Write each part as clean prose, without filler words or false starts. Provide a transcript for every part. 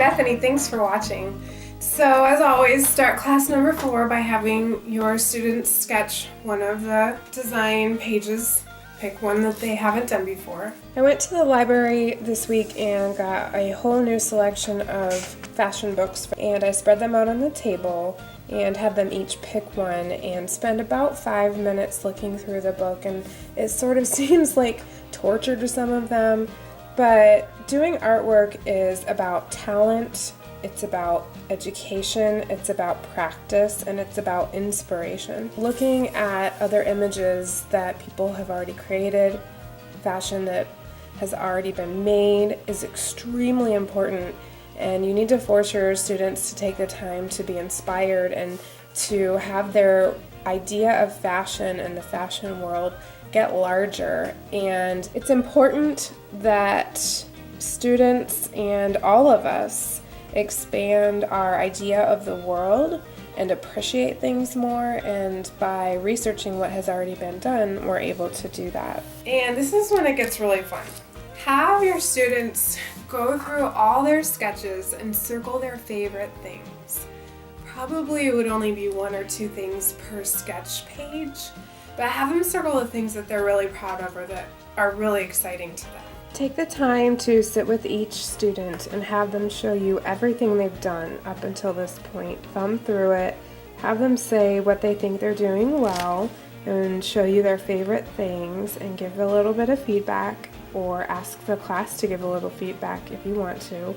Bethany. Thanks for watching. So as always, start class number 4 by having your students sketch one of the design pages. Pick one that they haven't done before. I went to the library this week and got a whole new selection of fashion books, and I spread them out on the table and had them each pick one and spend about 5 minutes looking through the book. And it sort of seems like torture to some of them, but doing artwork is about talent, it's about education, it's about practice, and it's about inspiration. Looking at other images that people have already created, fashion that has already been made, is extremely important, and you need to force your students to take the time to be inspired and to have their idea of fashion and the fashion world get larger. And it's important that students and all of us expand our idea of the world and appreciate things more, and by researching what has already been done, we're able to do that. And this is when it gets really fun. Have your students go through all their sketches and circle their favorite things. Probably it would only be 1 or 2 things per sketch page, but have them circle the things that they're really proud of or that are really exciting to them. Take the time to sit with each student and have them show you everything they've done up until this point. Thumb through it, have them say what they think they're doing well, and show you their favorite things and give a little bit of feedback, or ask the class to give a little feedback if you want to.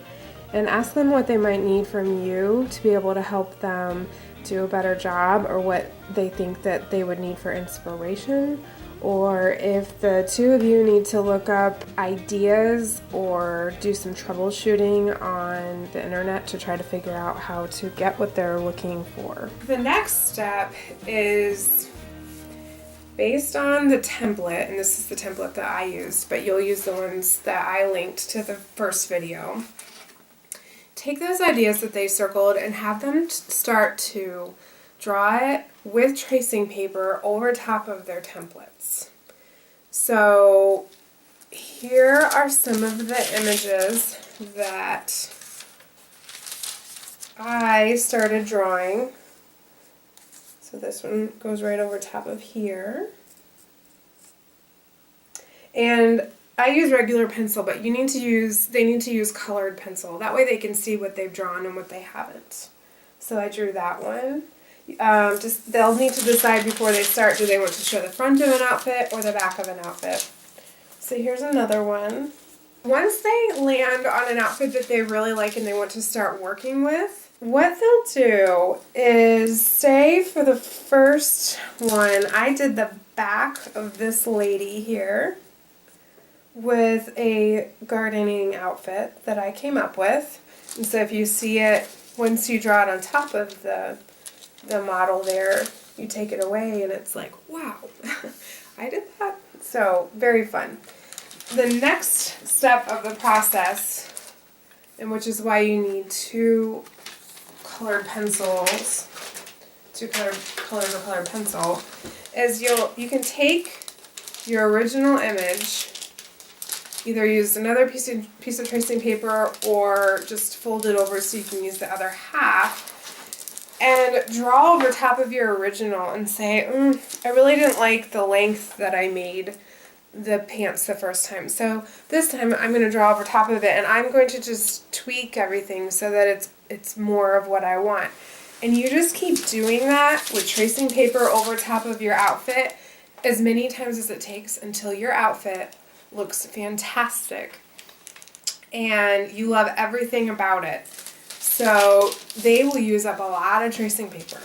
And ask them what they might need from you to be able to help them do a better job, or what they think that they would need for inspiration, or if the 2 of you need to look up ideas or do some troubleshooting on the internet to try to figure out how to get what they're looking for. The next step is based on the template, and this is the template that I used, but you'll use the ones that I linked to the first video. Take those ideas that they circled and have them start to draw it with tracing paper over top of their templates. So here are some of the images that I started drawing. So this one goes right over top of here. And I use regular pencil, but they need to use colored pencil. That way they can see what they've drawn and what they haven't. So I drew that one. They'll need to decide before they start, do they want to show the front of an outfit or the back of an outfit. So here's another one. Once they land on an outfit that they really like and they want to start working with, what they'll do is, say for the first one, I did the back of this lady here with a gardening outfit that I came up with. And so if you see it, once you draw it on top of the model there, you take it away and it's like, wow, I did that. So very fun. The next step of the process, and which is why you need 2 colored pencils, 2 colors of colored pencil, is you can take your original image, either use another piece of tracing paper or just fold it over so you can use the other half, and draw over top of your original and say, I really didn't like the length that I made the pants the first time. So this time I'm going to draw over top of it, and I'm going to just tweak everything so that it's more of what I want. And you just keep doing that with tracing paper over top of your outfit as many times as it takes until your outfit looks fantastic and you love everything about it. So they will use up a lot of tracing paper.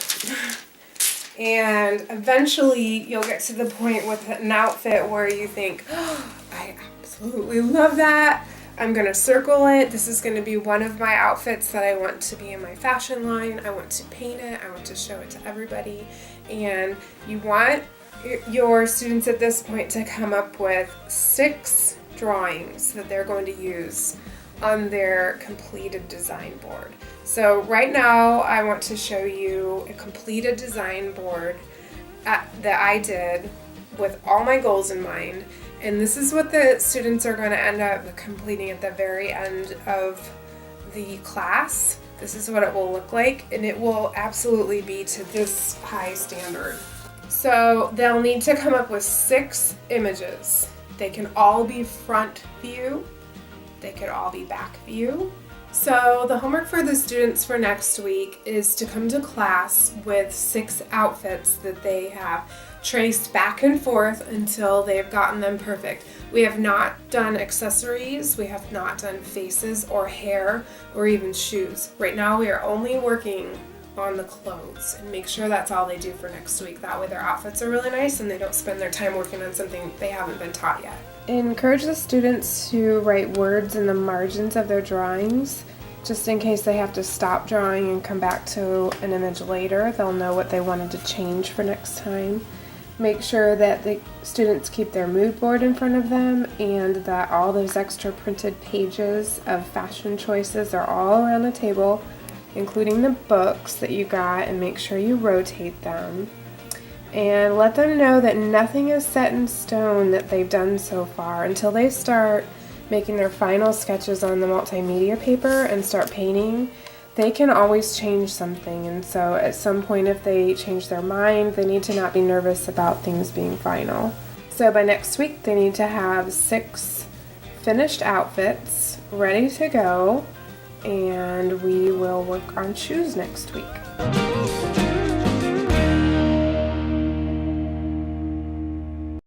And eventually you'll get to the point with an outfit where you think, oh, I absolutely love that. I'm going to circle it. This is going to be one of my outfits that I want to be in my fashion line. I want to paint it. I want to show it to everybody. And you want your students at this point to come up with 6 drawings that they're going to use on their completed design board. So right now I want to show you a completed design board that I did with all my goals in mind, and this is what the students are going to end up completing at the very end of the class. This is what it will look like, and it will absolutely be to this high standard. So they'll need to come up with 6 images. They can all be front view. They could all be back view. So the homework for the students for next week is to come to class with 6 outfits that they have traced back and forth until they've gotten them perfect. We have not done accessories, we have not done faces or hair or even shoes. Right now we are only working on the clothes, and make sure that's all they do for next week. That way their outfits are really nice and they don't spend their time working on something they haven't been taught yet. Encourage the students to write words in the margins of their drawings, just in case they have to stop drawing and come back to an image later. They'll know what they wanted to change for next time. Make sure that the students keep their mood board in front of them and that all those extra printed pages of fashion choices are all around the table, including the books that you got, and make sure you rotate them. And let them know that nothing is set in stone that they've done so far until they start making their final sketches on the multimedia paper and start painting. They can always change something, and so at some point if they change their mind, they need to not be nervous about things being final. So by next week they need to have 6 finished outfits ready to go, and we will work on shoes next week.